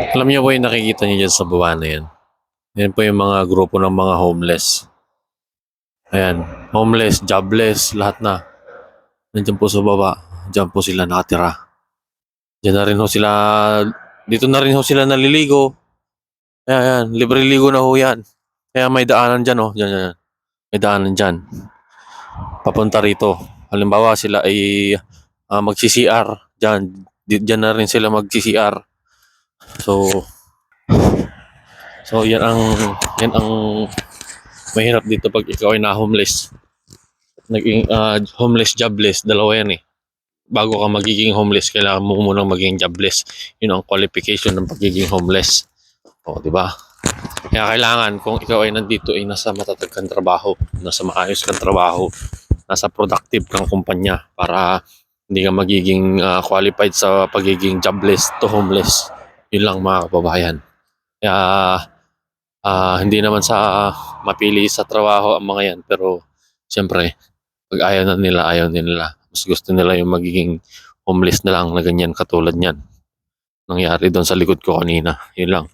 Alam niyo po yung nakikita niyo dyan sa baba na yan. Yan po yung mga grupo ng mga homeless. Ayan, homeless, jobless, lahat na. Nandiyan po sa baba. Diyan po sila nakatira. Diyan na rin ho sila, dito na rin ho sila naliligo. Ayan, libre ligo na ho yan. Kaya may daanan dyan oh. Diyan. May daanan dyan. Papunta rito. Halimbawa sila ay mag-CCR. Diyan na rin sila mag-CCR. So yan ang mahirap dito pag ikaw ay na-homeless. Naging homeless, jobless, dalawa yan eh. Bago ka magiging homeless, kailangan mo munang maging jobless. Yun ang qualification ng pagiging homeless. O, di ba? Kaya kailangan kung ikaw ay nandito ay nasa matatag kang trabaho, nasa maayos kang trabaho, nasa productive kang kumpanya para hindi ka magiging qualified sa pagiging jobless to homeless. Yun lang mga kababayan. Kaya hindi naman sa mapili sa trabaho ang mga yan, pero siyempre pag ayaw nila. Mas gusto nila yung magiging homeless na lang na ganyan katulad niyan. Nangyari doon sa likod ko kanina. Yun lang.